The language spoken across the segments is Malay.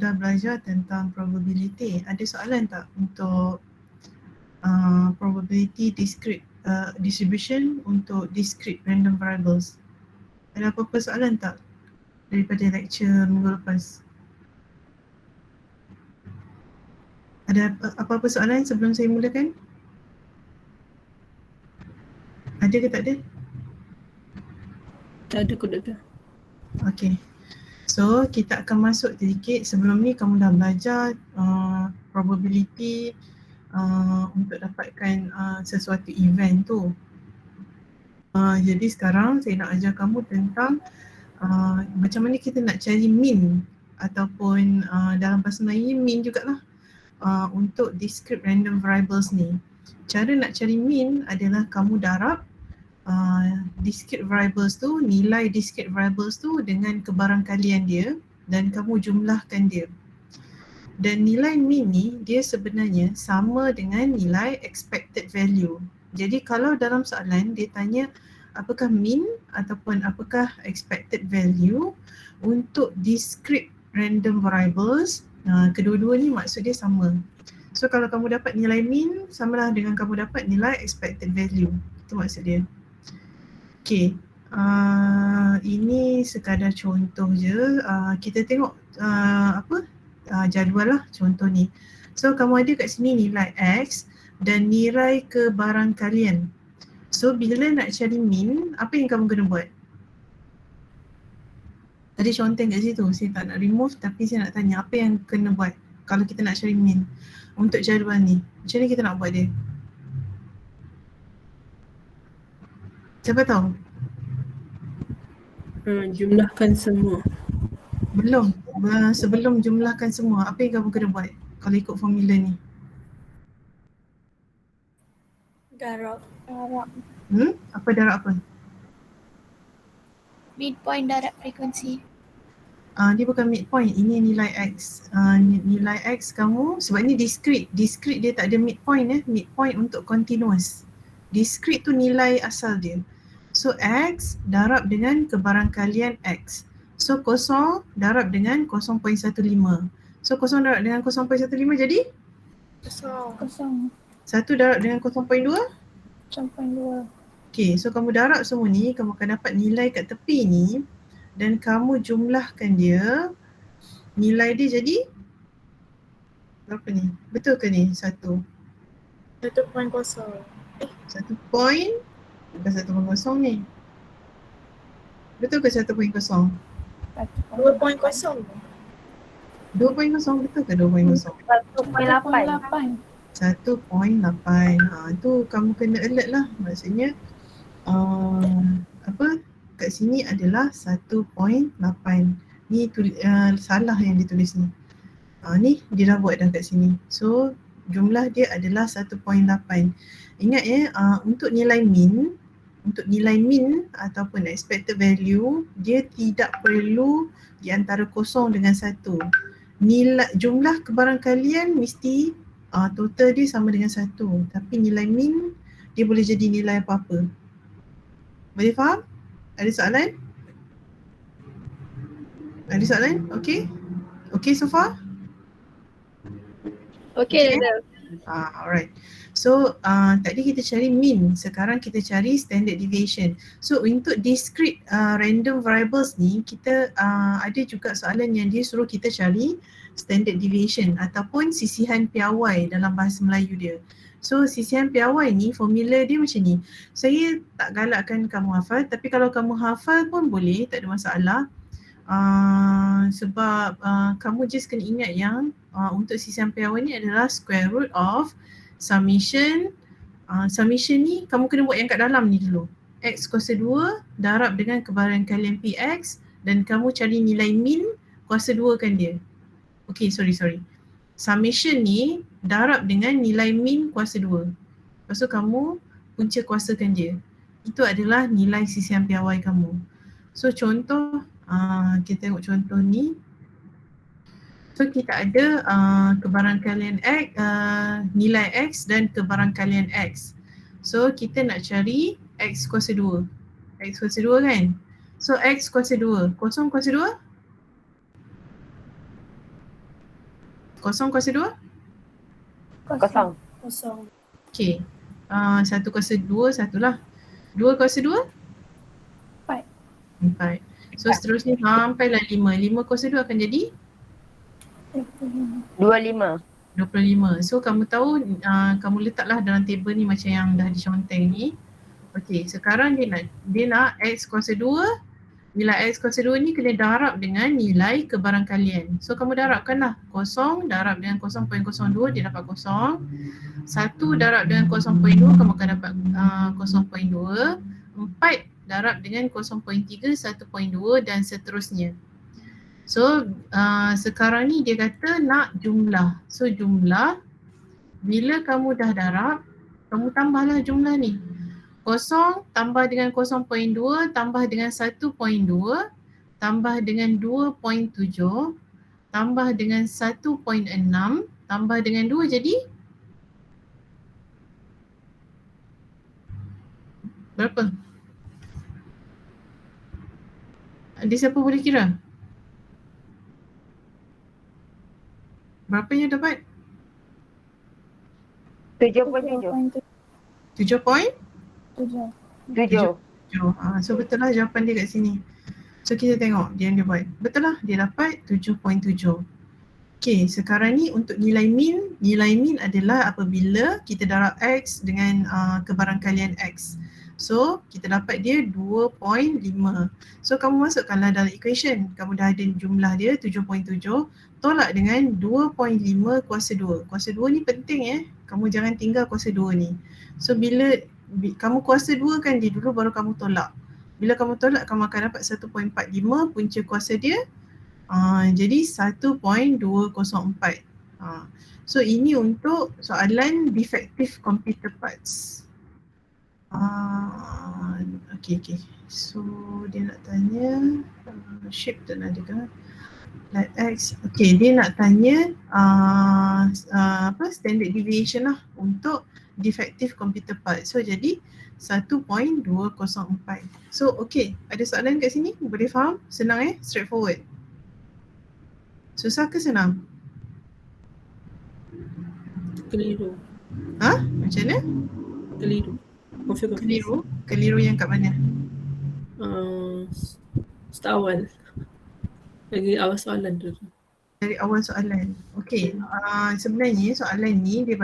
dah belajar tentang probability. Ada soalan tak untuk probability discrete distribution untuk discrete random variables? Ada apa-apa soalan tak daripada lecture minggu lepas? Ada apa-apa soalan sebelum saya mulakan? Ada ke tak ada? Ada kot doktor. Okay. So kita akan masuk sedikit. Sebelum ni kamu dah belajar probability untuk dapatkan sesuatu event tu. Jadi sekarang saya nak ajar kamu tentang macam mana kita nak cari mean ataupun dalam bahasa Melayu mean jugalah untuk discrete random variables ni. Cara nak cari mean adalah kamu darab discrete variables tu, nilai discrete variables tu dengan kebarangkalian dia dan kamu jumlahkan dia. Dan nilai mean ni dia sebenarnya sama dengan nilai expected value. Jadi kalau dalam soalan dia tanya apakah mean ataupun apakah expected value untuk discrete random variables, kedua-dua ni maksud dia sama. So kalau kamu dapat nilai mean samalah dengan kamu dapat nilai expected value. Itu maksud dia. Okay, ini sekadar contoh je. Kita tengok jadual lah contoh ni. So kamu ada kat sini nilai X dan nilai kebarangkalian. So bila nak cari mean, apa yang kamu kena buat? Tadi contoh kat situ, saya tak nak remove tapi saya nak tanya apa yang kena buat kalau kita nak cari mean untuk jadual ni. Macam mana kita nak buat dia? Siapa tahu? Jumlahkan semua. Belum. Sebelum jumlahkan semua, apa yang kamu kena buat kalau ikut formula ni? Darab. Apa darab apa? Midpoint darab frekuensi. Dia bukan midpoint, ini nilai X. Nilai X kamu, sebab ni discrete. Discrete dia tak ada midpoint midpoint untuk continuous. Discrete tu nilai asal dia. So X darab dengan kebarangkalian X. So kosong darab dengan 0.15. So kosong darab dengan 0.15 jadi? Kosong. 1 darab dengan 0.2? 0.2. Okay, so kamu darab semua ni, kamu akan dapat nilai kat tepi ni dan kamu jumlahkan dia, nilai dia jadi berapa ni? Betul ke ni? 1? 1.0. 1 point, bukan 1.0 ni. Betul ke 1.0? 2.0. 2.0 betul ke 2.0? 1.8. 1.8. Tu kamu kena alert lah. Maksudnya kat sini adalah 1.8. Ni salah yang ditulis ni. Ni dia dah buat dah kat sini. So jumlah dia adalah 1.8. Ingat untuk nilai mean ataupun expected value, dia tidak perlu di antara kosong dengan 1. Jumlah kebarangkalian mesti total dia sama dengan 1. Tapi nilai mean dia boleh jadi nilai apa-apa. Boleh faham? Ada soalan? Ada soalan? Okay? Okay so far? Okay. Alright. So tadi kita cari mean, sekarang kita cari standard deviation. So untuk discrete random variables ni, kita ada juga soalan yang dia suruh kita cari standard deviation ataupun sisihan piawai dalam bahasa Melayu dia. So sisihan piawai ni formula dia macam ni. Saya tak galakkan kamu hafal, tapi kalau kamu hafal pun boleh, tak ada masalah. Sebab kamu just kena ingat yang untuk sisihan piawai ni adalah square root of summation. Summation ni kamu kena buat yang kat dalam ni dulu. X kuasa 2 darab dengan kebarangkalian PX dan kamu cari nilai mean, kuasa 2 kan dia. Okay, sorry. Summation ni darab dengan nilai mean kuasa 2. Lepas tu kamu punca kuasakan dia. Itu adalah nilai sisihan piawai kamu. So contoh, kita tengok contoh ni. So kita ada kebarangkalian X, nilai X dan kebarangkalian X. So kita nak cari X kuasa 2. X kuasa 2 kan? So X kuasa 2, kosong kuasa 2? Kosong kuasa 2? Kosong. Kosong. Okey. 1 kuasa 2, 1 lah. 2 kuasa 2? 4. 4. So seterusnya sampailah 5. 5 kuasa 2 akan jadi? 25. 25. So kamu tahu kamu letaklah dalam table ni macam yang dah diconteng ni. Okey, sekarang dia nak X kuasa 2. Nilai X kuasa 2 ni kena darab dengan nilai kebarangkalian. So kamu darabkanlah. Kosong darab dengan 0.02 dia dapat kosong. 1 darab dengan 0.2 kamu akan dapat 0.2. 4 darab dengan 0.3 1.2 dan seterusnya. So sekarang ni dia kata nak jumlah. So jumlah, bila kamu dah darab, kamu tambahlah jumlah ni. 0 tambah dengan 0.2 tambah dengan 1.2 tambah dengan 2.7 tambah dengan 1.6 tambah dengan 2 jadi berapa? Ada siapa boleh kira? Berapa yang dapat? 7.7. 7.7. 7. So betul lah jawapan dia kat sini. So kita tengok dia yang dia buat. Betul lah, dia dapat 7.7. Okay, sekarang ni untuk nilai min. Nilai min adalah apabila kita darab X dengan kebarangkalian X. So kita dapat dia 2.5. So kamu masukkanlah dalam equation. Kamu dah ada jumlah dia 7.7. Tolak dengan 2.5 kuasa 2. Kuasa 2 ni penting Kamu jangan tinggal kuasa 2 ni. So bila kamu kuasa 2 kan dia dulu baru kamu tolak. Bila kamu tolak kamu akan dapat 1.45 punca kuasa dia. Jadi 1.204. So ini untuk soalan defective computer parts. Okay. So dia nak tanya shape tak ada ke? Let X. Okay, dia nak tanya standard deviation lah untuk defective computer part. So jadi 1.204. So okay, ada soalan kat sini? Boleh faham? Senang straightforward. Susah ke senang? Keliru. Macam mana? Keliru. Keliru yang kat mana? Start awal. Lagi awal soalan tu. Dari awal soalan. Okay, sebenarnya soalan ni dia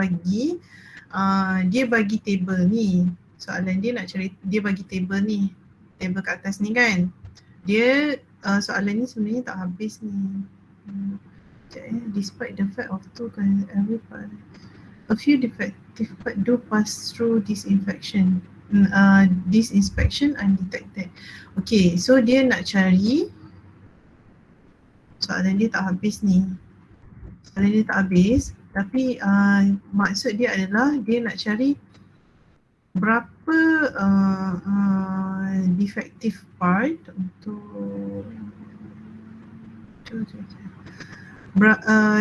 bagi table ni. Soalan dia nak cari, dia bagi table ni. Table kat atas ni kan. Dia soalan ni sebenarnya tak habis ni. Despite the fact of two can every part, a few defective part do pass through this inspection undetected. Okay, so dia nak cari, soalan dia tak habis ni. Soalan dia tak habis, tapi maksud dia adalah dia nak cari berapa defective part untuk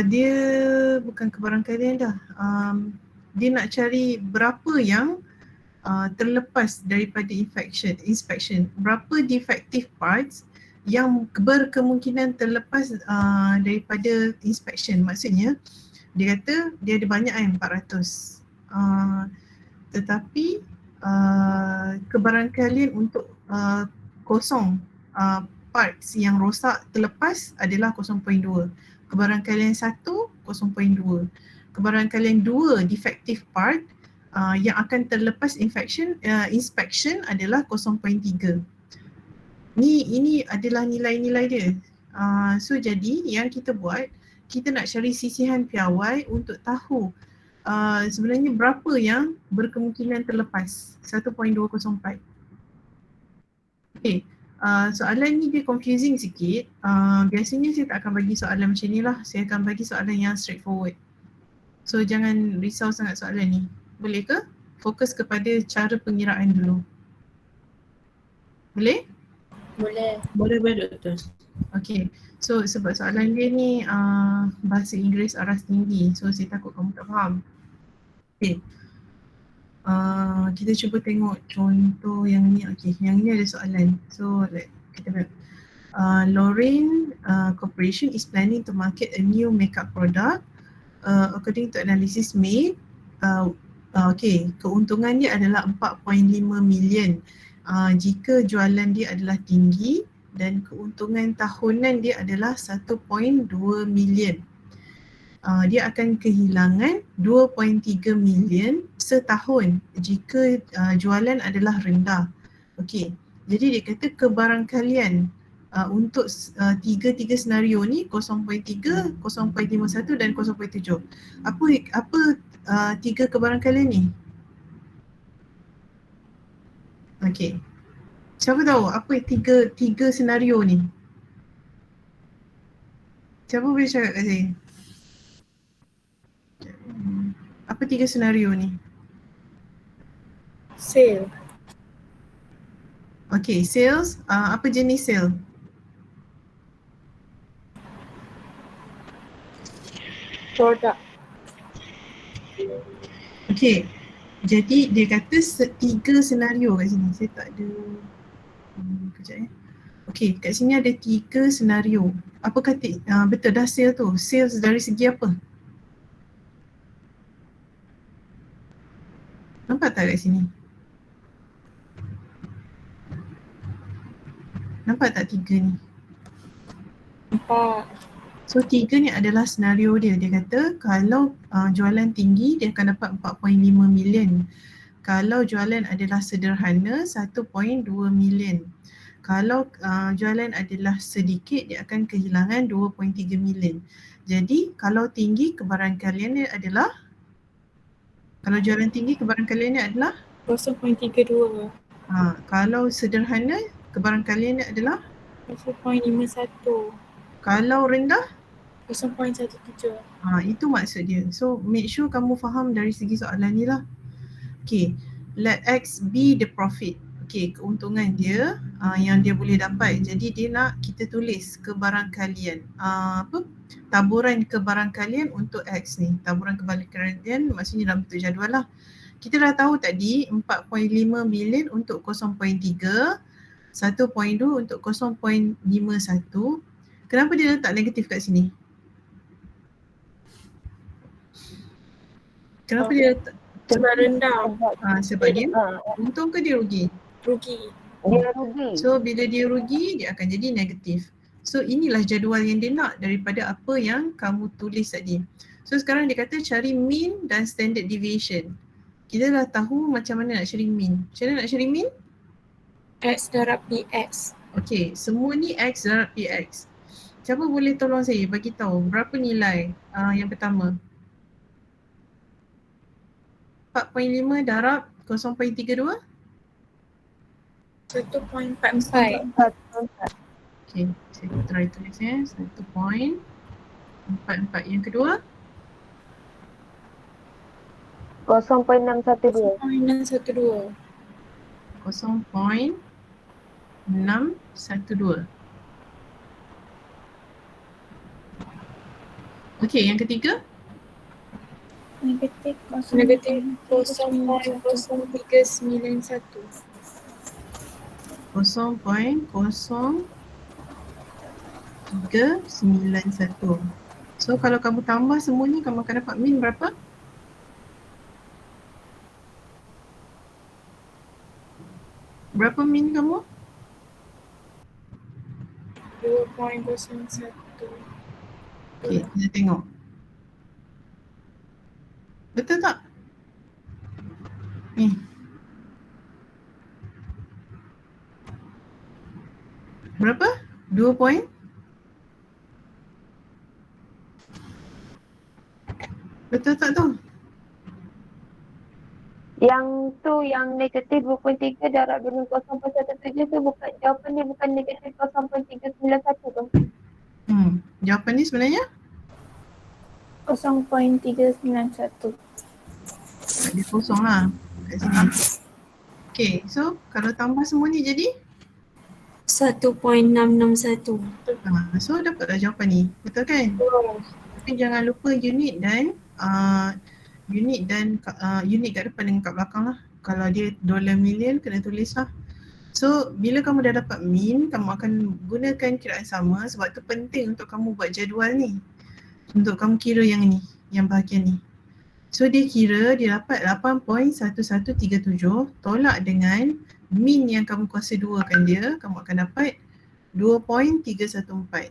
dia bukan kebarangkalian dah. Dia nak cari berapa yang terlepas daripada inspection. Berapa defective parts yang berkemungkinan terlepas daripada inspection. Maksudnya dia kata dia ada banyak 400. Tetapi kebarangkalian untuk kosong parts yang rosak terlepas adalah 0.2. Kebarangkalian 1 0.2. Kebarangkalian 2 defective part yang akan terlepas inspection adalah 0.3. Ini adalah nilai-nilai dia. So jadi yang kita buat, kita nak cari sisihan piawai untuk tahu sebenarnya berapa yang berkemungkinan terlepas. 1.204. Okay, soalan ni dia confusing sikit. Biasanya saya tak akan bagi soalan macam ni lah. Saya akan bagi soalan yang straightforward. So jangan risau sangat soalan ni. Boleh ke? Fokus kepada cara pengiraan dulu. Boleh? Boleh doktor. Okay, so sebab soalan dia ni bahasa Inggeris aras tinggi, so saya takut kamu tak faham. Okay, kita cuba tengok contoh yang ni. Okay, yang ni ada soalan. So kita lihat. Lorraine Corporation is planning to market a new makeup product according to analysis made, okay, keuntungan dia adalah 4.5 million jika jualan dia adalah tinggi dan keuntungan tahunan dia adalah 1.2 million. Dia akan kehilangan 2.3 million setahun jika jualan adalah rendah. Okey, jadi dia kata kebarangkalian untuk tiga senario ni 0.3, 0.51 dan 0.7. Apa tiga kebarangkalian ni? Okey. Siapa tahu apa tiga senario ni? Siapa boleh cakap kat saya? Apa tiga senario ni? Sale. Okay, sales. Apa jenis sale? Produk. Okay, jadi dia kata tiga senario kat sini. Saya tak ada. Kejap ya. Okay, kat sini ada tiga senario. Apa kata betul dah sale tu? Sales dari segi apa? Nampak tak kat sini? Nampak tak tiga ni? Nampak. So tiga ni adalah senario dia. Dia kata kalau jualan tinggi dia akan dapat 4.5 million. Kalau jualan adalah sederhana 1.2 million. Kalau jualan adalah sedikit dia akan kehilangan 2.3 million. Jadi kalau tinggi kebarangkaliannya adalah, kalau jualan tinggi kebarangkaliannya adalah 0.32. kalau sederhana kebarangkaliannya adalah 0.51. kalau rendah 0.17. Itu maksud dia. So make sure kamu faham dari segi soalan ni lah. Okay, let X be the profit. Okay, keuntungan dia yang dia boleh dapat. Jadi dia nak kita tulis kebarangkalian. Taburan kebarangkalian untuk X ni. Taburan kebarangkalian maksudnya dalam bentuk jadual lah. Kita dah tahu tadi 4.5 million untuk 0.3, 1.2 untuk 0.51. Kenapa dia letak negatif kat sini? Kenapa dia letak? Sebab rendah. Sebab dia untung ke dia rugi? Rugi. Dia rugi. So bila dia rugi dia akan jadi negatif. So inilah jadual yang dia nak daripada apa yang kamu tulis tadi. So sekarang dia kata cari mean dan standard deviation. Kita dah tahu macam mana nak cari mean. Macam mana nak cari mean? X darab PX. Okay, semua ni X darab PX. Siapa boleh tolong saya bagi tahu berapa nilai yang pertama? 4.5 darab 0.32? 1.44. Okay, saya try tulis 1.44. Yang kedua? 0.612. 0.612. 0.612. Okay, yang ketiga? Negatif 0.0391. 0.0391. So kalau kamu tambah semua ni kamu akan dapat mean berapa? Berapa mean kamu? 2.01. Okay, kita tengok. Betul tak? Ni. Berapa? 2 point? Betul tak tu? Yang tu yang negatif 2.3 darab dengan 0.17 tu bukan, jawapan dia bukan negatif 0.391 tu. Jawapan ni sebenarnya? 0.391. Dia kosong lah kat sini. Okay, so kalau tambah semua ni jadi? 1.661. So dapatlah jawapan ni. Betul kan? Tapi jangan lupa unit dan unit kat depan dengan kat belakang lah. Kalau dia dollar million kena tulis lah. So bila kamu dah dapat mean, kamu akan gunakan kiraan sama sebab tu penting untuk kamu buat jadual ni. Untuk kamu kira yang ni. yang bahagian ni. So dia kira dia dapat 8.1137 tolak dengan min yang kamu kuasa 2 kan dia, kamu akan dapat 2.314.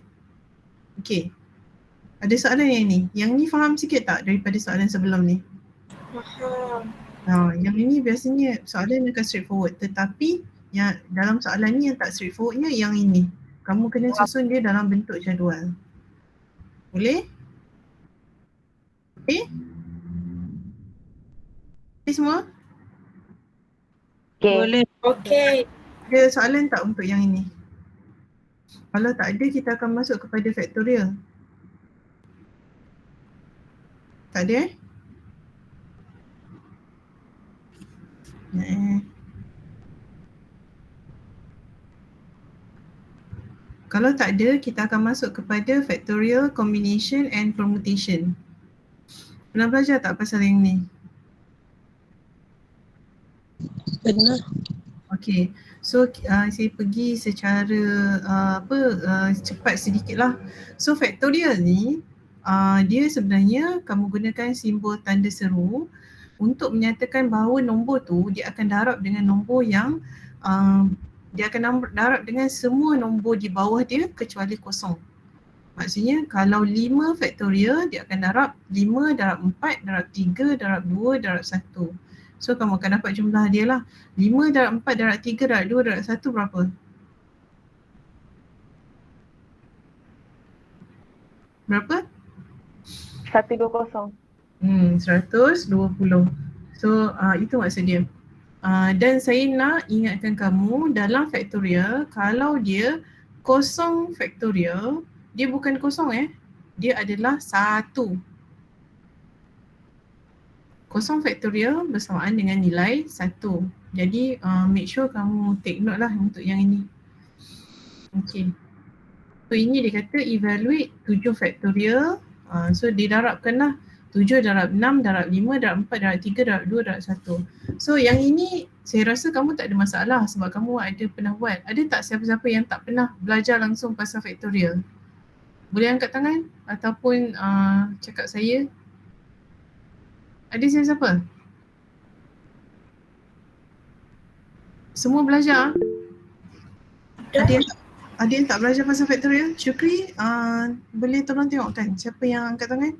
Okay. Ada soalan yang ni. Yang ni faham sikit tak daripada soalan sebelum ni? Faham. Yang ini biasanya soalan akan straightforward, tetapi yang dalam soalan ni yang tak straightforwardnya yang ini. Kamu kena susun dia dalam bentuk jadual. Boleh? Okay? Okay semua? Okay. Boleh. Okay. Ada soalan tak untuk yang ini? Kalau tak ada, kita akan masuk kepada factorial. Tak ada Kalau tak ada, kita akan masuk kepada factorial, combination and permutation. Pernah belajar tak pasal yang ni? Benar. Okay, so saya pergi secara cepat sedikit lah. So factorial ni, dia sebenarnya kamu gunakan simbol tanda seru untuk menyatakan bahawa nombor tu dia akan darab dengan nombor yang dia akan darab dengan semua nombor di bawah dia kecuali kosong. Maksudnya kalau 5 factorial dia akan darab 5 darab 4 darab 3 darab 2 darab 1. So kamu akan dapat jumlah dia lah. 5 darab 4 darab 3 darab 2 darab 1 berapa? Berapa? 120. 120. So itu maksud dia. Dan saya nak ingatkan kamu dalam factorial, kalau dia kosong factorial, dia bukan kosong dia adalah 1. Kosong factorial bersamaan dengan nilai 1. Jadi make sure kamu take note lah untuk yang ini. Okay. So ini dia kata evaluate 7 factorial. So didarabkan lah 7 darab 6 darab 5 darab 4 darab 3 darab 2 darab 1. So yang ini saya rasa kamu tak ada masalah sebab kamu ada pernah buat. Ada tak siapa-siapa yang tak pernah belajar langsung pasal factorial? Boleh angkat tangan ataupun cakap saya. Ada siapa? Semua belajar? Ada yang tak belajar pasal factorial? Syukri, boleh tolong tengokkan siapa yang angkat tangan?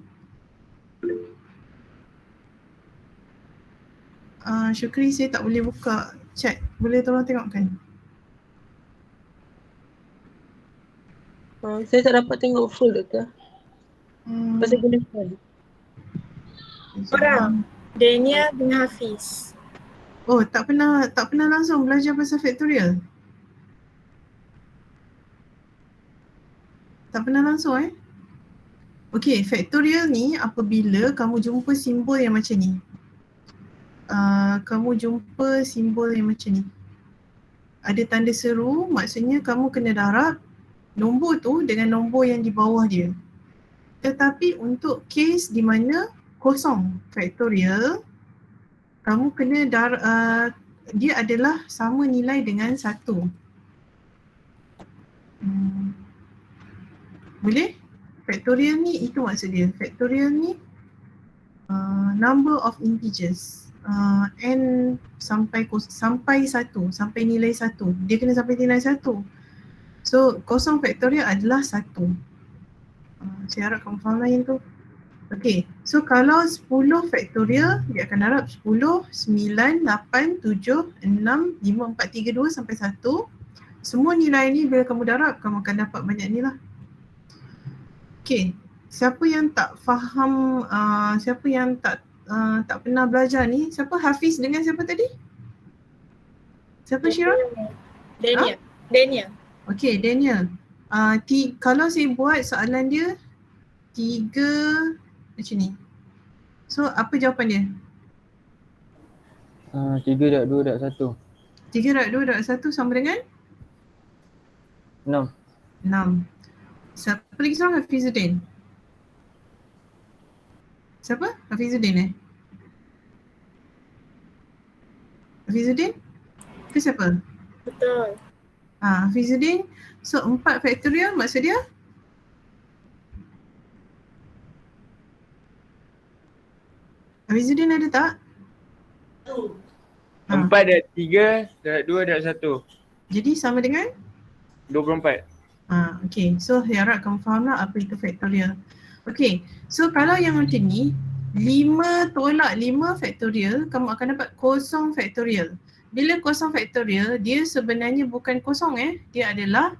Syukri, saya tak boleh buka chat. Boleh tolong tengokkan? Saya tak dapat tengok full Doktor. Pasal guna phone. Orang. Dania dengan Hafiz. Oh, tak pernah langsung belajar pasal factorial? Tak pernah langsung Okay, factorial ni apabila kamu jumpa simbol yang macam ni. Kamu jumpa simbol yang macam ni. Ada tanda seru, maksudnya kamu kena darab nombor tu dengan nombor yang di bawah dia. Tetapi untuk case di mana kosong factorial, kamu kena dia adalah sama nilai dengan 1. Boleh? Factorial ni itu maksud dia. Factorial ni number of integers. N sampai 1, sampai nilai 1. Dia kena sampai nilai 1. So kosong factorial adalah 1. Saya harap kamu faham lain tu. Okay, so kalau 10 factorial, dia akan darab 10, 9, 8, 7, 6, 5, 4, 3, 2 sampai 1. Semua nilai ni bila kamu darab, kamu akan dapat banyak ni lah. Okay, siapa yang tak faham, siapa yang tak pernah belajar ni, siapa Hafiz dengan siapa tadi? Siapa Syirah? Daniel. Okay, Daniel. Kalau saya buat soalan dia 3 macam ni. So apa jawapan dia? 3 darab 2 darab 1. 3 darab 2 darab 1 sama dengan? 6. 6. Siapa lagi seorang? Hafizuddin. Siapa? Hafizuddin Hafizuddin? Ke siapa? Betul. Hafizuddin. So 4 factorial maksud dia? Afizuddin ada tak? Ha. 4 darab 3, darab 2, darab 1. Jadi sama dengan? 24. Okay, so saya harap kamu faham lah apa itu factorial. Okay, so kalau yang macam ni 5 tolak 5 factorial, kamu akan dapat kosong factorial. Bila kosong factorial, dia sebenarnya bukan kosong dia adalah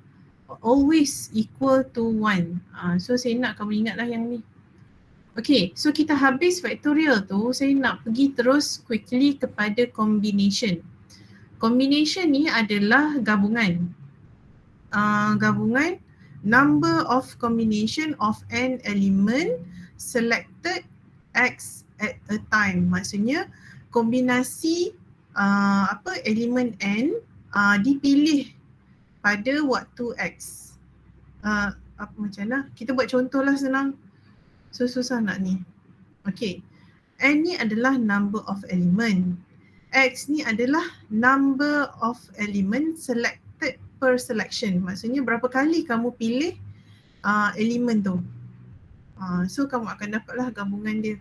always equal to 1. So saya nak kamu ingatlah yang ni. Okay, so kita habis factorial tu, saya nak pergi terus quickly kepada combination. Combination ni adalah gabungan. Gabungan number of combination of an element selected x at a time. Maksudnya kombinasi elemen n dipilih pada waktu x. Apa macam mana? Kita buat contoh lah senang. So susah nak ni. Okay. N ni adalah number of element. X ni adalah number of element selected per selection. Maksudnya berapa kali kamu pilih elemen tu. So kamu akan dapatlah gabungan dia.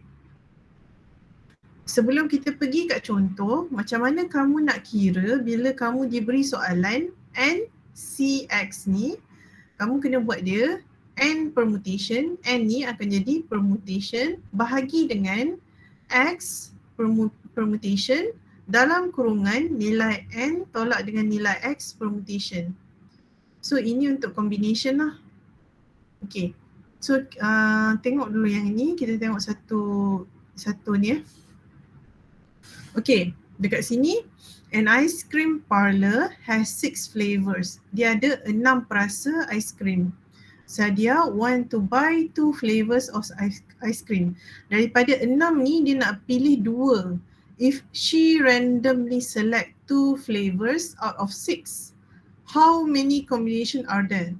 Sebelum kita pergi kat contoh, macam mana kamu nak kira bila kamu diberi soalan NCX ni, kamu kena buat dia N permutation. N ni akan jadi permutation bahagi dengan X permutation dalam kurungan nilai N tolak dengan nilai X permutation. So ini untuk combination lah. Okay. So tengok dulu yang ini. Kita tengok satu ni Okay. Dekat sini, an ice cream parlour has 6 flavors. Dia ada 6 perasa ice cream. Sadia want to buy 2 flavors of ice cream. Daripada 6 ni dia nak pilih 2. If she randomly select 2 flavors out of 6, how many combination are there?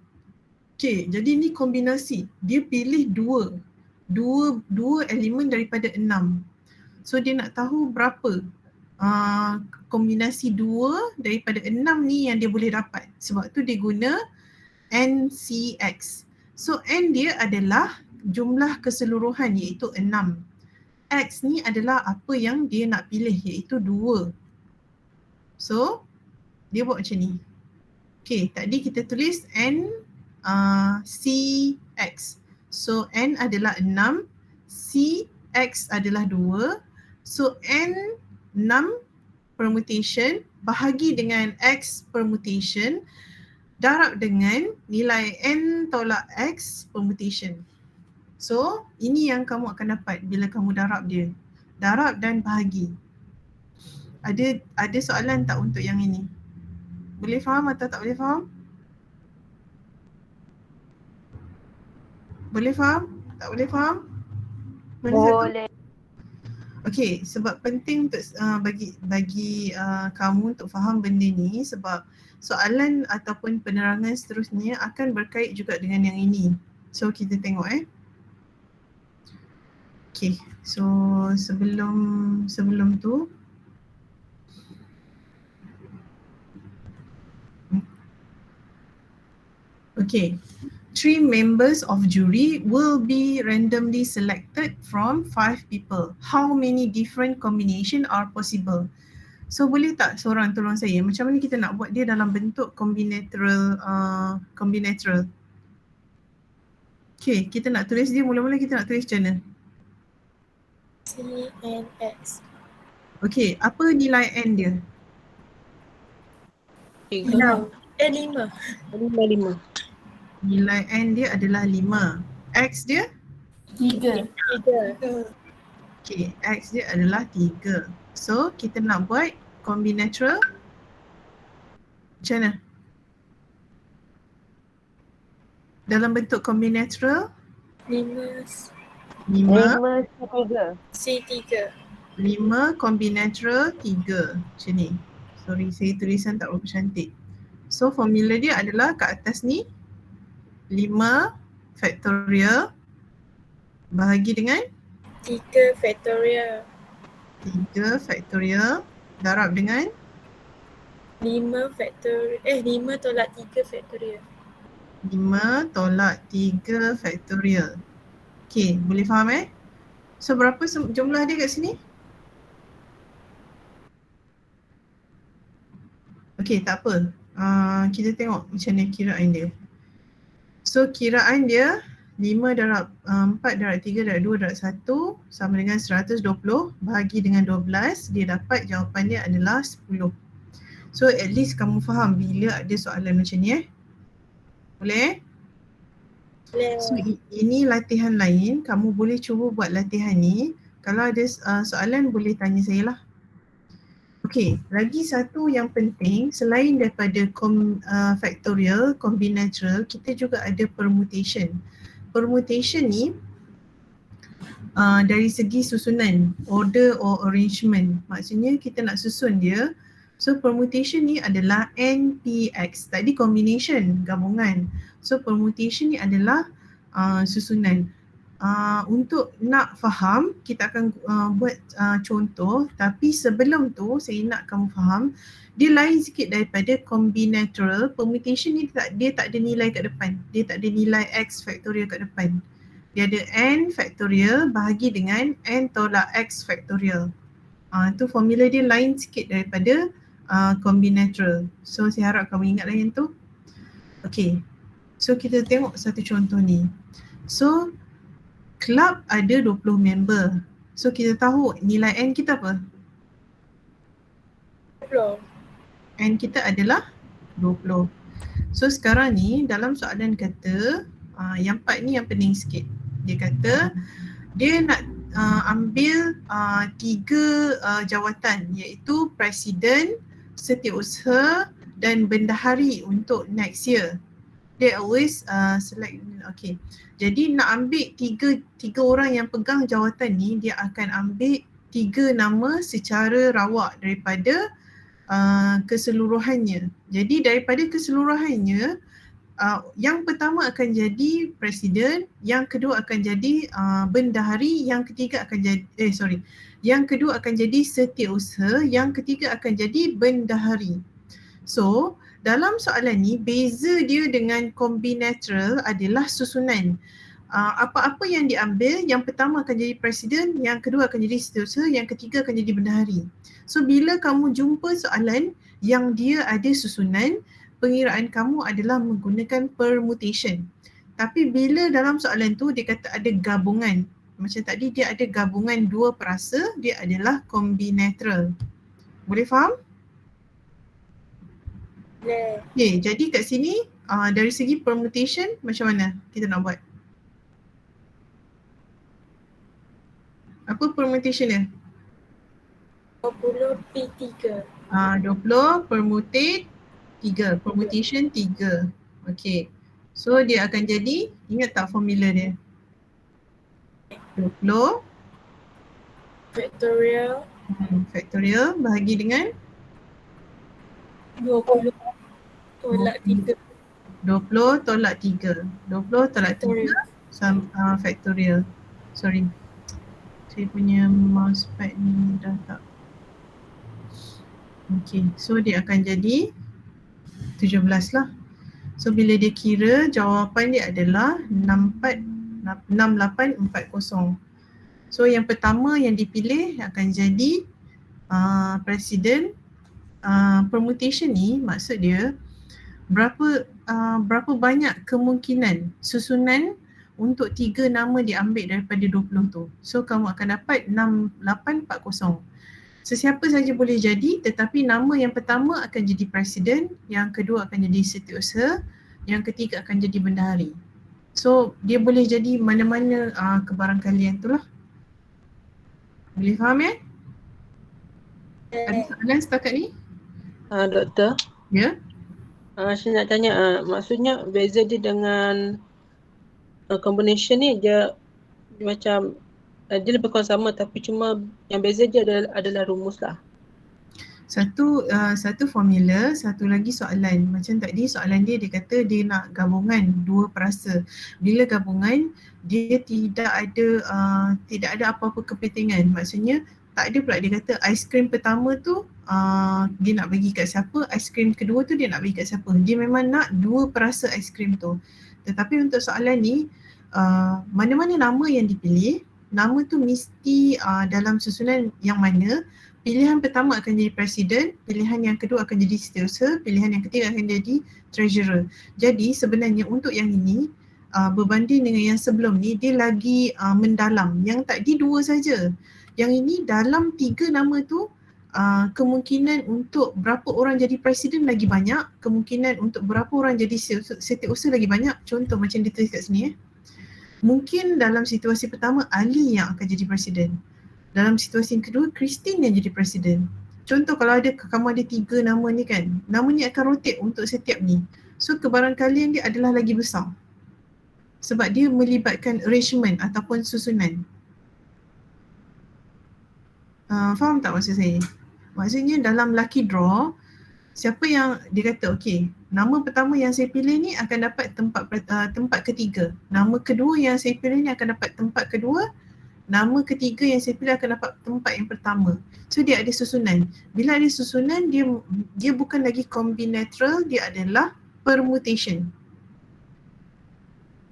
Okay, jadi ni kombinasi. Dia pilih 2 elemen daripada 6. So dia nak tahu berapa kombinasi 2 daripada 6 ni yang dia boleh dapat. Sebab tu dia guna NCX. So N dia adalah jumlah keseluruhan iaitu 6. X ni adalah apa yang dia nak pilih iaitu 2. So dia buat macam ni. Okay, tadi kita tulis N CX. So N adalah 6, CX adalah 2. So N 6 permutation bahagi dengan X permutation darab dengan nilai N tolak X permutation. So ini yang kamu akan dapat bila kamu darab dia. Darab dan bahagi. Ada soalan tak untuk yang ini? Boleh faham atau tak boleh faham? Boleh faham? Tak boleh faham? Mana Boleh. satu? Okay, sebab penting untuk bagi kamu untuk faham benda ni sebab soalan ataupun penerangan seterusnya akan berkait juga dengan yang ini. So kita tengok Okay, so sebelum tu okay, 3 members of jury will be randomly selected from 5 people. How many different combination are possible? So boleh tak seorang tolong saya macam mana kita nak buat dia dalam bentuk combinatorial. Okay, kita nak tulis dia mula-mula kita nak tulis macam mana? CNX. Okay, apa nilai N dia? 3. 5. 5. Nilai N dia adalah 5. X dia? 3. Okay, X dia adalah 3. So, kita nak buat combinatorial macam mana? Dalam bentuk combinatorial 5 5 C3. 5 combinatorial 3 macam ni. Sorry, saya tulisan tak berapa cantik. So formula dia adalah kat atas ni 5 factorial bahagi dengan 3 factorial. 3 factorial darab dengan 5 factorial. 5 tolak 3 factorial. 5 tolak 3 factorial. Okay, boleh faham So berapa jumlah dia kat sini? Okay, tak apa. Kita tengok macam mana kiraan dia. So kiraan dia 5 darab 4 darab 3 darab 2 darab 1 sama dengan 120 bahagi dengan 12, dia dapat jawapan dia adalah 10. So at least kamu faham bila ada soalan macam ni Boleh? So ini latihan lain, kamu boleh cuba buat latihan ni. Kalau ada soalan boleh tanya saya lah. Okey, lagi satu yang penting selain daripada factorial, combinatorial, kita juga ada permutation. Permutation ni dari segi susunan, order or arrangement. Maksudnya kita nak susun dia. So permutation ni adalah NPX. Tadi combination, gabungan. So permutation ni adalah susunan. Untuk nak faham, kita akan buat contoh, tapi sebelum tu saya nak kamu faham dia lain sikit daripada combinatorial. Permutation ni dia tak ada nilai kat depan. Dia tak ada nilai X factorial kat depan. Dia ada N factorial bahagi dengan N tolak X factorial. Tu formula dia lain sikit daripada combinatorial. So saya harap kamu ingatlah yang tu. Okay, so kita tengok satu contoh ni. So club ada 20 member. So kita tahu nilai N kita apa? 20. N kita adalah 20. So sekarang ni dalam soalan kata yang part ni yang pening sikit. Dia kata dia nak ambil 3 jawatan iaitu presiden, setiausaha dan bendahari untuk next year. They always select, okay. Jadi nak ambil tiga orang yang pegang jawatan ni, dia akan ambil 3 nama secara rawak daripada keseluruhannya. Jadi daripada keseluruhannya, yang pertama akan jadi presiden, yang kedua akan jadi bendahari, yang ketiga akan jadi yang kedua akan jadi setiausaha, yang ketiga akan jadi bendahari. So dalam soalan ni beza dia dengan combinatorial adalah susunan. Apa-apa yang diambil, yang pertama akan jadi presiden, yang kedua akan jadi setiausaha, yang ketiga akan jadi bendahari. So bila kamu jumpa soalan yang dia ada susunan, pengiraan kamu adalah menggunakan permutation. Tapi bila dalam soalan tu dia kata ada gabungan, macam tadi dia ada gabungan 2 perasa, dia adalah combinatorial. Boleh faham? Okay, jadi kat sini dari segi permutation macam mana kita nak buat? Apa permutation dia? 20 P3. 20 permutate 3, permutation 3. Okay, so dia akan jadi, ingat tak formula dia? 20 Factorial. Factorial bahagi dengan 20 tolak 3. 20 tolak 3. 20 tolak 3 factorial. Sorry, saya punya mousepad ni dah tak. Okay, so dia akan jadi 17 lah. So bila dia kira, jawapan dia adalah 6840. So yang pertama yang dipilih akan jadi presiden. Permutation ni maksud dia berapa banyak kemungkinan susunan untuk 3 nama diambil daripada 20 tu. So kamu akan dapat 6840. Sesiapa saja boleh jadi, tetapi nama yang pertama akan jadi presiden, yang kedua akan jadi setiausaha, yang ketiga akan jadi bendahari. So dia boleh jadi mana-mana kebarangkalian tu lah. Boleh faham ya? Ada soalan setakat ni? Doktor, Ya? saya nak tanya, maksudnya beza dia dengan combination ni dia macam dia lebih kurang sama, tapi cuma yang beza dia adalah rumus lah. Satu formula, satu lagi soalan. Macam tadi soalan dia kata dia nak gabungan 2 perasa. Bila gabungan dia tidak ada apa-apa kepentingan. Maksudnya tak ada pula dia kata aiskrim pertama tu dia nak bagi kat siapa, aiskrim kedua tu dia nak bagi kat siapa. Dia memang nak 2 perasa aiskrim tu. Tetapi untuk soalan ni mana-mana nama yang dipilih, nama tu mesti dalam susunan yang mana pilihan pertama akan jadi presiden, pilihan yang kedua akan jadi setiausaha, pilihan yang ketiga akan jadi treasurer. Jadi sebenarnya untuk yang ini berbanding dengan yang sebelum ni dia lagi mendalam. Yang tadi 2 saja. Yang ini dalam 3 nama tu kemungkinan untuk berapa orang jadi presiden lagi banyak, kemungkinan untuk berapa orang jadi setiausaha lagi banyak. Contoh macam ditulis kat sini mungkin dalam situasi pertama Ali yang akan jadi presiden. Dalam situasi yang kedua Christine yang jadi presiden. Contoh kalau kamu ada 3 nama ni kan, nama ni akan rotate untuk setiap ni. So kebarangkalian dia adalah lagi besar. Sebab dia melibatkan arrangement ataupun susunan. Faham tak maksud saya? Maksudnya dalam lucky draw, siapa yang dia kata okey, nama pertama yang saya pilih ni akan dapat tempat ketiga. Nama kedua yang saya pilih ni akan dapat tempat kedua. Nama ketiga yang saya pilih akan dapat tempat yang pertama. So dia ada susunan. Bila ada susunan, dia bukan lagi combinatorial, dia adalah permutation.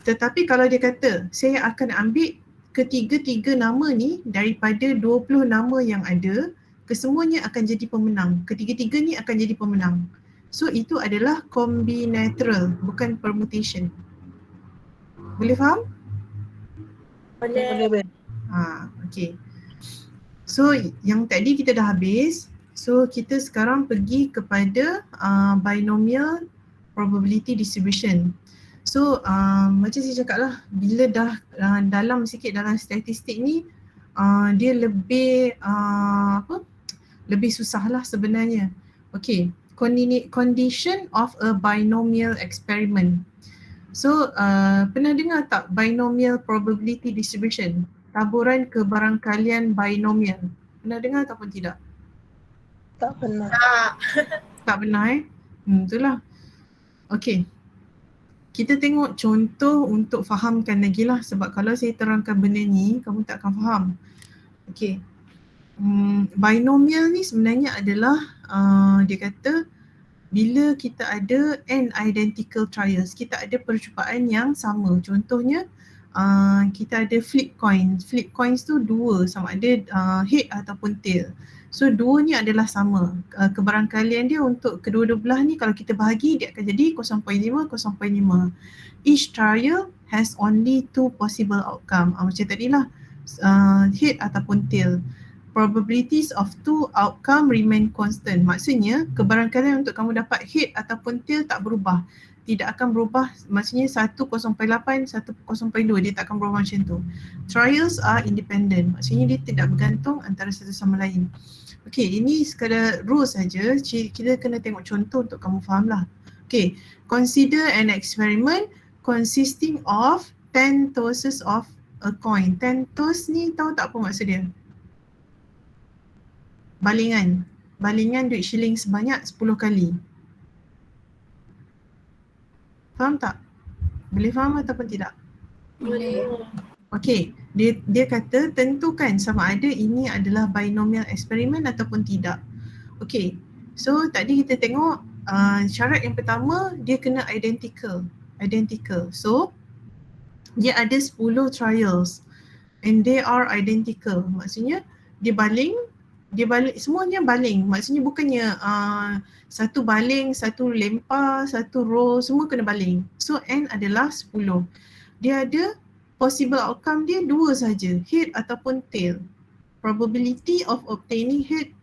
Tetapi kalau dia kata saya akan ambil ketiga-tiga nama ni daripada 20 nama yang ada, kesemuanya akan jadi pemenang. Ketiga-tiga ni akan jadi pemenang. So itu adalah combinatorial, bukan permutation. Boleh faham? Boleh. Okay. So yang tadi kita dah habis. So kita sekarang pergi kepada binomial probability distribution. So macam saya cakap lah, bila dah dalam sikit dalam statistik ni, dia lebih lebih susah lah sebenarnya. Okay, condition of a binomial experiment. So pernah dengar tak binomial probability distribution? Taburan kebarangkalian binomial. Pernah dengar ataupun tidak? Tak pernah. Tak pernah itulah. Okay. Kita tengok contoh untuk fahamkan lagi lah, sebab kalau saya terangkan benda ni, kamu tak akan faham. Okay. Binomial ni sebenarnya adalah dia kata bila kita ada n identical trials, kita ada percubaan yang sama. Contohnya kita ada flip coins. Flip coins tu 2, sama ada head ataupun tail. So 2 ni adalah sama. Kebarangkalian dia untuk kedua-dua belah ni kalau kita bahagi dia akan jadi 0.5, 0.5. Each trial has only 2 possible outcome. Macam tadilah, head ataupun tail. Probabilities of 2 outcome remain constant. Maksudnya kebarangkalian untuk kamu dapat head ataupun tail tak berubah. Tidak akan berubah, maksudnya 1 0.8, 1 0.2, dia tak akan berubah macam tu. Trials are independent, maksudnya dia tidak bergantung antara satu sama lain. Okay, ini sekadar rules saja. Kita kena tengok contoh untuk kamu faham lah. Okay, consider an experiment consisting of 10 tosses of a coin. 10 toss ni tahu tak apa maksud dia? Balingan. Balingan duit shilling sebanyak 10 kali. Faham tak? Boleh faham ataupun tidak? Boleh. Okey, dia kata tentukan sama ada ini adalah binomial eksperimen ataupun tidak. Okey, so tadi kita tengok syarat yang pertama dia kena identical. So dia ada 10 trials and they are identical. Maksudnya dia baling, semuanya baling. Maksudnya bukannya satu baling, satu lempar, satu roll, semua kena baling. So N adalah 10. Dia ada possible outcome dia 2 saja, head ataupun tail. Probability of obtaining head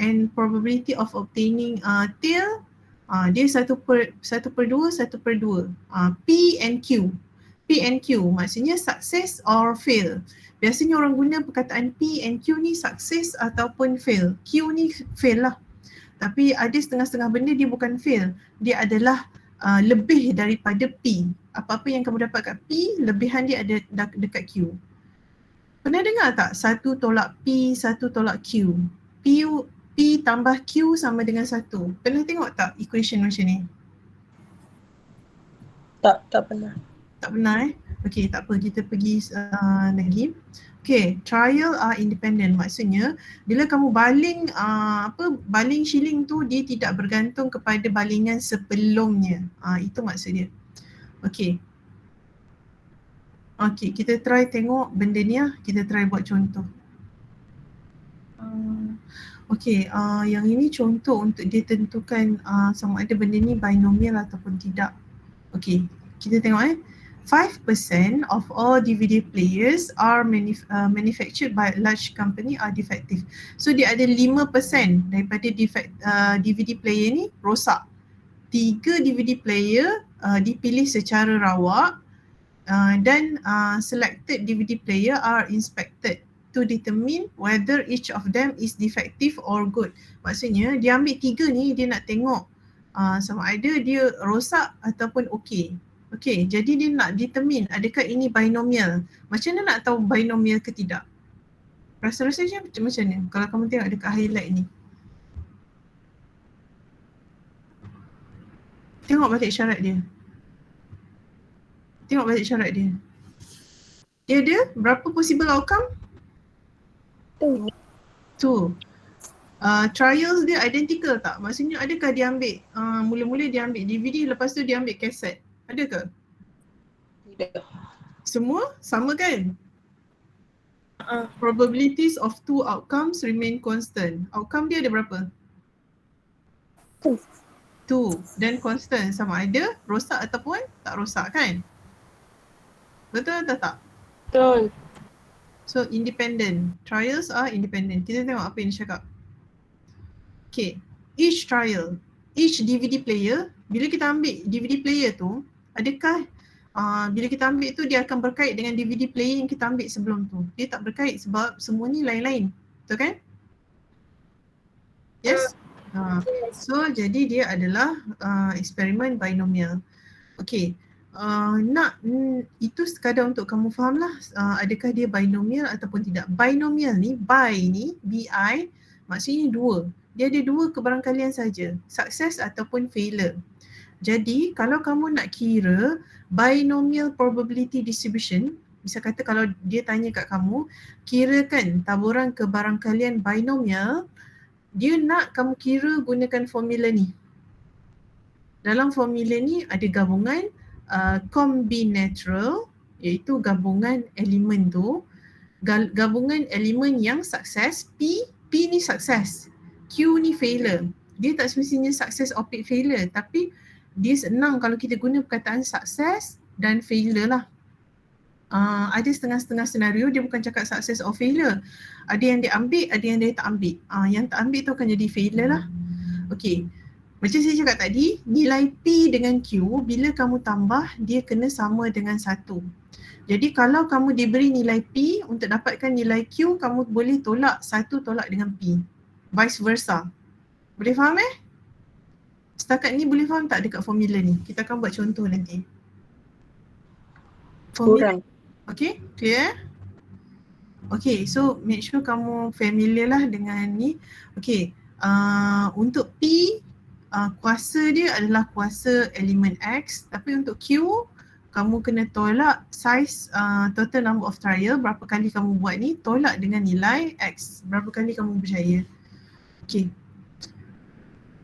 and probability of obtaining tail, dia 1/2, 1/2. P and Q. P and Q maksudnya success or fail. Biasanya orang guna perkataan P and Q ni success ataupun fail. Q ni fail lah. Tapi ada setengah-setengah benda dia bukan fail. Dia adalah lebih daripada P. Apa-apa yang kamu dapat kat P, lebihan dia ada dekat Q. Pernah dengar tak 1 tolak P, 1 tolak Q? P tambah Q sama dengan 1. Pernah tengok tak equation macam ni? Tak pernah. Tak pernah Okey, tak apa, kita pergi lagi. Okay, trial are independent. Maksudnya bila kamu baling baling shilling tu dia tidak bergantung kepada balingan sebelumnya. Itu maksud dia. Okay. Okay, kita try tengok benda ni lah. Kita try buat contoh. Okay, yang ini contoh untuk dia tentukan sama ada benda ni binomial ataupun tidak. Okay, kita tengok 5% of all DVD players are manufactured by a large company are defective. So dia ada 5% daripada DVD player ni rosak. 3 DVD player dipilih secara rawak dan selected DVD player are inspected to determine whether each of them is defective or good. Maksudnya dia ambil 3 ni, dia nak tengok sama ada dia rosak ataupun okey. Okey, jadi dia nak determine adakah ini binomial. Macam mana nak tahu binomial ke tidak? Rasa-rasanya macam mana kalau kamu tengok dekat highlight ni? Tengok balik syarat dia. Tengok balik syarat dia. Dia ada berapa possible outcome? 2. Trials dia identical tak? Maksudnya adakah dia ambil mula-mula dia ambil DVD, lepas tu dia ambil kaset? Ada ke? Tidak. Semua sama kan? Probabilities of 2 outcomes remain constant. Outcome dia ada berapa? 2. Dan constant, sama ada rosak ataupun tak rosak kan? Betul atau tak? Betul. So independent. Trials are independent. Kita tengok apa yang dia cakap. Okay. Each trial, each DVD player, bila kita ambil DVD player tu, adakah bila kita ambil tu dia akan berkait dengan DVD player yang kita ambil sebelum tu? Dia tak berkait sebab semua ni lain-lain. Betul kan? Yes? So jadi dia adalah eksperimen binomial. Okay. Itu sekadar untuk kamu faham lah adakah dia binomial ataupun tidak. Binomial ni, BI maksudnya 2. Dia ada 2 kebarangkalian saja, success ataupun failure. Jadi kalau kamu nak kira binomial probability distribution, bisa kata kalau dia tanya kat kamu, kirakan taburan kebarangkalian binomial, dia nak kamu kira gunakan formula ni. Dalam formula ni ada gabungan combinatorial, iaitu gabungan elemen tu, gabungan elemen yang sukses, P ni sukses, Q ni failure. Dia tak semestinya sukses or failure, tapi dia senang kalau kita guna perkataan sukses dan failure lah. Ada setengah-setengah senario dia bukan cakap sukses or failure. Ada yang dia ambil, ada yang dia tak ambil. Yang tak ambil tu akan jadi failure lah. Okay. Macam saya cakap tadi, nilai P dengan Q bila kamu tambah dia kena sama dengan 1. Jadi kalau kamu diberi nilai P, untuk dapatkan nilai Q kamu boleh tolak 1 tolak dengan P. Vice versa. Boleh faham Setakat ni boleh faham tak dekat formula ni? Kita akan buat contoh nanti. Formula. Okay, clear? Okay, so make sure kamu familiar lah dengan ni. Okay, untuk P, kuasa dia adalah kuasa elemen X, tapi untuk Q kamu kena tolak size total number of trial, berapa kali kamu buat ni, tolak dengan nilai X, berapa kali kamu berjaya. Okay.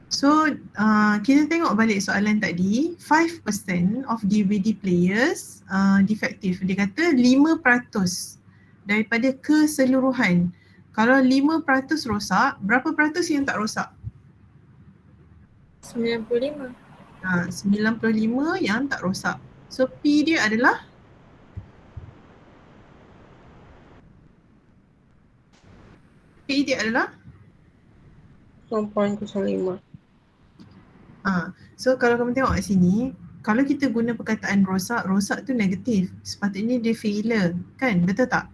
So kita tengok balik soalan tadi, 5% of DVD players defective. Dia kata 5% daripada keseluruhan. Kalau 5% rosak, berapa peratus yang tak rosak? 95. 95 yang tak rosak. So P dia adalah P dia adalah 0.05. So kalau kamu tengok kat sini, kalau kita guna perkataan rosak, rosak tu negatif. Sepatutnya dia failure, kan? Betul tak?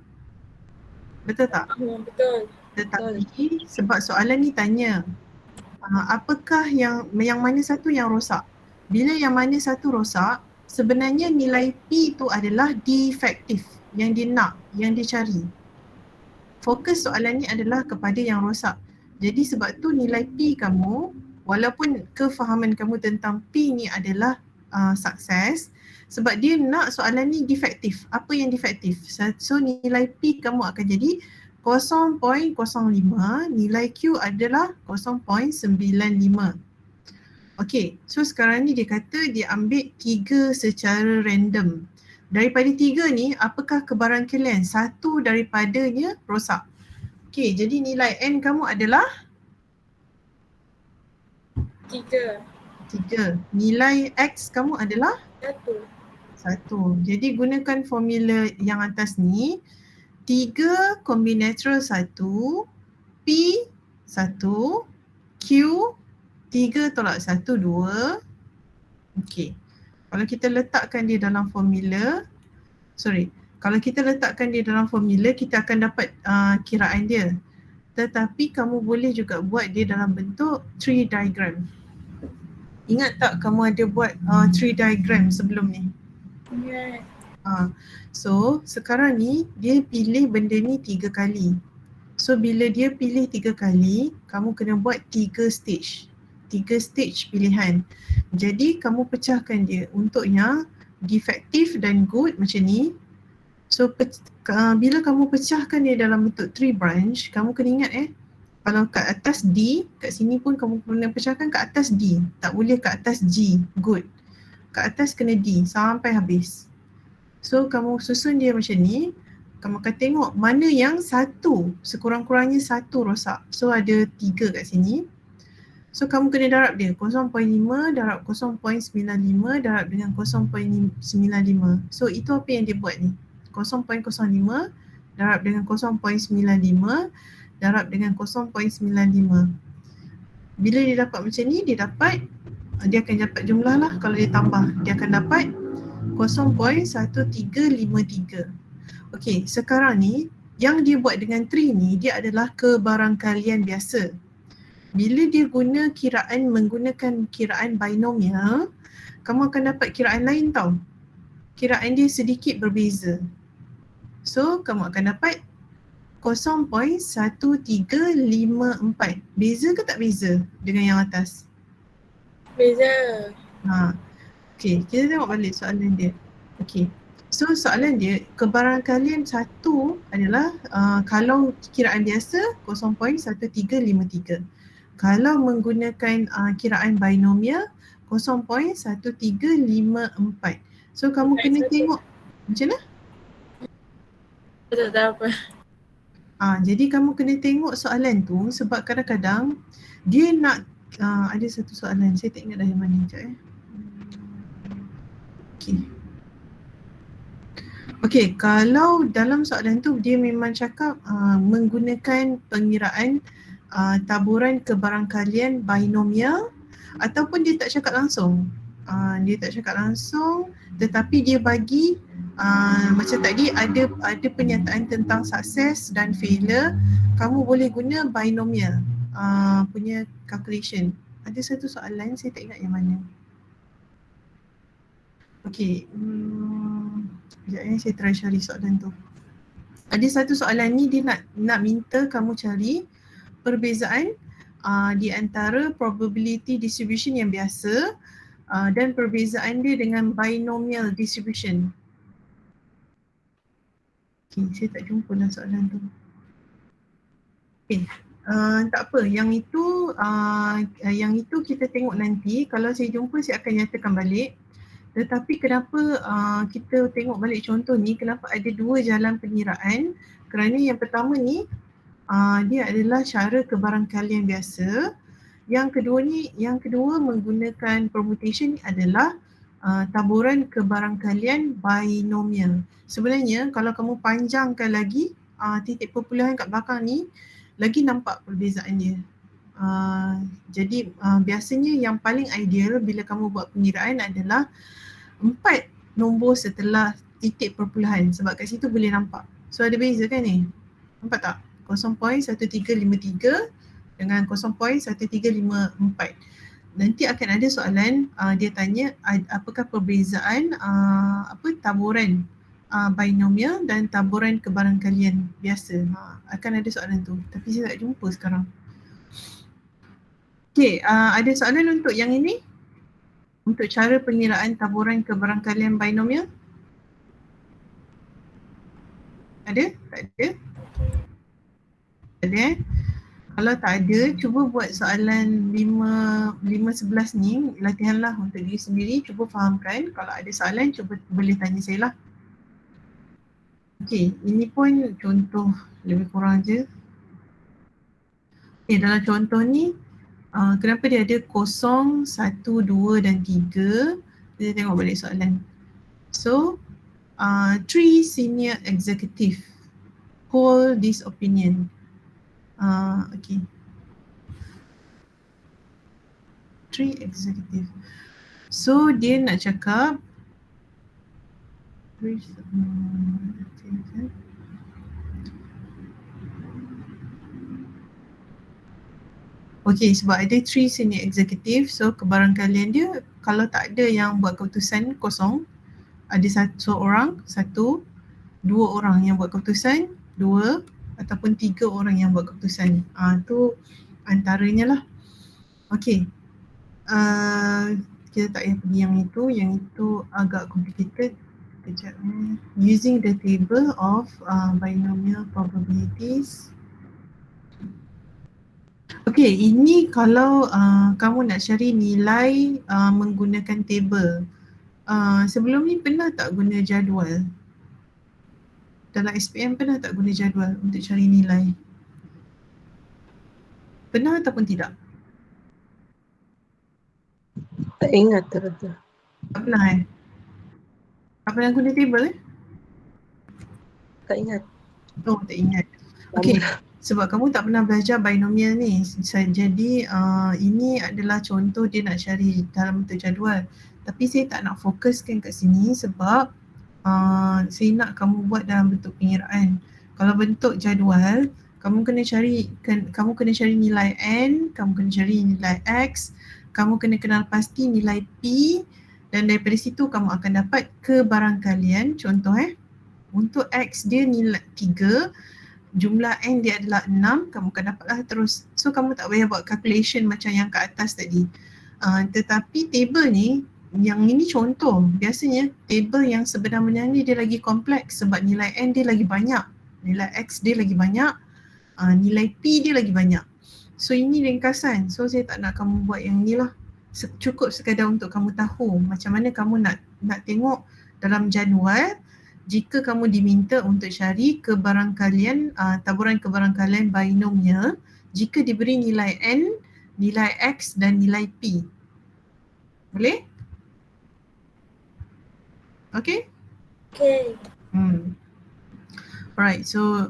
Betul tak? Betul. Tetapi sebab soalan ni tanya apakah yang mana satu yang rosak? Bila yang mana satu rosak, sebenarnya nilai P tu adalah defektif yang dia nak, yang dia cari. Fokus soalan ni adalah kepada yang rosak. Jadi sebab tu nilai P kamu, walaupun kefahaman kamu tentang P ni adalah sukses, sebab dia nak soalan ni defektif. Apa yang defektif? So nilai P kamu akan jadi 0.05, nilai Q adalah 0.95. Okay, so sekarang ni dia kata dia ambil 3 secara random. Daripada 3 ni, apakah kebarangkalian satu daripadanya rosak? Okey, jadi nilai N kamu adalah 3. 3. Nilai X kamu adalah 1. 1. Jadi gunakan formula yang atas ni. 3 kombinatoral 1, P 1, Q 3 tolak 1, 2. Okey. Kalau kita letakkan dia dalam formula, kalau kita letakkan dia dalam formula, kita akan dapat kiraan dia. Tetapi kamu boleh juga buat dia dalam bentuk tree diagram. Ingat tak kamu ada buat tree diagram sebelum ni? Ingat. So sekarang ni dia pilih benda ni 3 kali. So bila dia pilih 3 kali, kamu kena buat 3 stage. 3 stage pilihan. Jadi kamu pecahkan dia untuk yang defective dan good macam ni. So bila kamu pecahkan dia dalam bentuk 3 branch, kamu kena ingat kalau kat atas D, kat sini pun kamu kena pecahkan kat atas D. Tak boleh kat atas G, good. Kat atas kena D sampai habis. So kamu susun dia macam ni, kamu akan tengok mana yang satu, sekurang-kurangnya satu rosak. So ada 3 kat sini. So kamu kena darab dia 0.5 darab 0.95 darab dengan 0.95. So itu apa yang dia buat ni. 0.05 darab dengan 0.95 darab dengan 0.95. Bila dia dapat macam ni, dia akan dapat jumlah lah. Kalau dia tambah, dia akan dapat 0.1353. Okey, sekarang ni yang dia buat dengan 3 ni, dia adalah kebarangkalian biasa. Bila dia menggunakan kiraan binomial, kamu akan dapat kiraan lain tau. Kiraan dia sedikit berbeza. So, kamu akan dapat 0.1354. Beza ke tak beza dengan yang atas? Beza. Okey, kita tengok balik soalan dia. Okey. So soalan dia, kebarangkalian satu adalah kalau kiraan biasa 0.1353. Kalau menggunakan kiraan binomial 0.1354. So kamu kena tengok macam mana? Tak tahu apa. Jadi kamu kena tengok soalan tu sebab kadang-kadang dia nak ada satu soalan, saya tak ingat dah yang mana sekejap Okey, kalau dalam soalan tu dia memang cakap menggunakan pengiraan taburan kebarangkalian binomial ataupun dia tak cakap langsung. Dia tak cakap langsung tetapi dia bagi macam tadi ada penyataan tentang sukses dan failure. Kamu boleh guna binomial punya calculation. Ada satu soalan saya tak ingat yang mana. Okey, sekejap saya try cari soalan tu. Ada satu soalan ni dia nak minta kamu cari perbezaan di antara probability distribution yang biasa dan perbezaan dia dengan binomial distribution. Okey, saya tak jumpa lah soalan tu. Okey, tak apa, yang itu kita tengok nanti. Kalau saya jumpa saya akan nyatakan balik. Tetapi kenapa kita tengok balik contoh ni, kenapa ada 2 jalan pengiraan? Kerana yang pertama ni dia adalah cara kebarangkalian biasa. Yang kedua menggunakan permutation adalah taburan kebarangkalian binomial. Sebenarnya kalau kamu panjangkan lagi titik perpuluhan kat belakang ni, lagi nampak perbezaan dia. Jadi biasanya yang paling ideal bila kamu buat pengiraan adalah 4 nombor setelah titik perpuluhan sebab kat situ boleh nampak. So ada beza kan ni? Nampak tak? 0.1353 dengan 0.1354. Nanti akan ada soalan dia tanya apakah perbezaan taburan binomial dan taburan kebarangkalian biasa. Akan ada soalan tu tapi saya tak jumpa sekarang. Okey, ada soalan untuk yang ini? Untuk cara pengiraan taburan kebarangkalian binomial? Ada? Tak ada? Ada Kalau tak ada, cuba buat soalan 5.11 ni, latihanlah untuk diri sendiri, cuba fahamkan. Kalau ada soalan, cuba boleh tanya saya lah. Okay, ini pun contoh lebih kurang je. Okay, dalam contoh ni kenapa dia ada 0, 1, 2 dan 3. Kita tengok balik soalan. So, 3 senior executive hold this opinion. Okay. 3 executive. So, dia nak cakap okay, sebab ada 3 senior executive, so kebarangkalian dia kalau tak ada yang buat keputusan kosong, ada satu orang, 2 orang yang buat keputusan, 2 ataupun 3 orang yang buat keputusan. Tu antaranya lah. Okay. Kita tak payah pergi yang itu agak complicated. Kejap. Using the table of binomial probabilities. Okay, ini kalau kamu nak cari nilai menggunakan table. Sebelum ni pernah tak guna jadual? Dalam SPM pernah tak guna jadual untuk cari nilai? Pernah ataupun tidak? Tak ingat terus. Tak pernah tak pernah guna table Tak ingat. Oh, tak ingat. Okay, sebab kamu tak pernah belajar binomial ni. Jadi ini adalah contoh dia nak cari dalam bentuk jadual. Tapi saya tak nak fokuskan kat sini sebab saya nak kamu buat dalam bentuk pengiraan. Kalau bentuk jadual, kamu kena cari nilai n, kamu kena cari nilai x, kamu kena kenal pasti nilai p, dan daripada situ kamu akan dapat kebarangkalian. Contoh untuk x dia nilai 3, jumlah n dia adalah 6, kamu akan dapatlah terus. So kamu tak payah buat calculation macam yang kat atas tadi. Tetapi table ni, yang ini contoh. Biasanya table yang sebenarnya ni dia lagi kompleks sebab nilai n dia lagi banyak, nilai x dia lagi banyak, nilai p dia lagi banyak. So ini ringkasan. So saya tak nak kamu buat yang ni lah. Cukup sekadar untuk kamu tahu macam mana kamu nak tengok dalam jadual jika kamu diminta untuk cari kebarangkalian, taburan kebarangkalian binomial jika diberi nilai n, nilai x dan nilai p. Boleh? Okay? Okay. Alright, so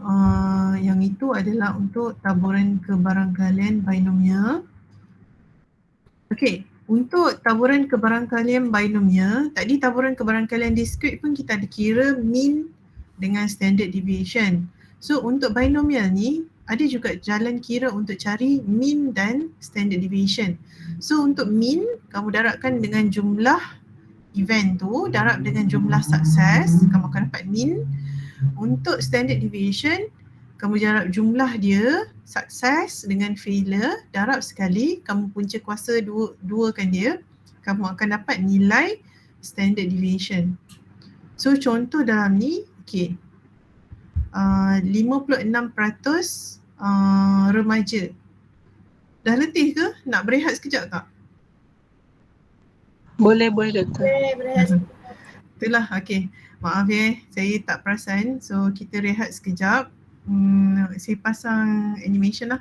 yang itu adalah untuk taburan kebarangkalian binomial. Okay, untuk taburan kebarangkalian binomial, tadi taburan kebarangkalian diskrit pun kita ada kira mean dengan standard deviation. So untuk binomial ni, ada juga jalan kira untuk cari mean dan standard deviation. So untuk mean, kamu darabkan dengan jumlah event tu, darab dengan jumlah sukses, kamu akan dapat mean. Untuk standard deviation, kamu darab jumlah dia, sukses dengan failure, darab sekali, kamu punca kuasa duakan dia, kamu akan dapat nilai standard deviation. So contoh dalam ni, okay, 56% remaja. Dah letih ke? Nak berehat sekejap tak? Boleh doktor. Berehat. Itulah, okay. Maaf saya tak perasan. So kita rehat sekejap. Saya pasang animation lah.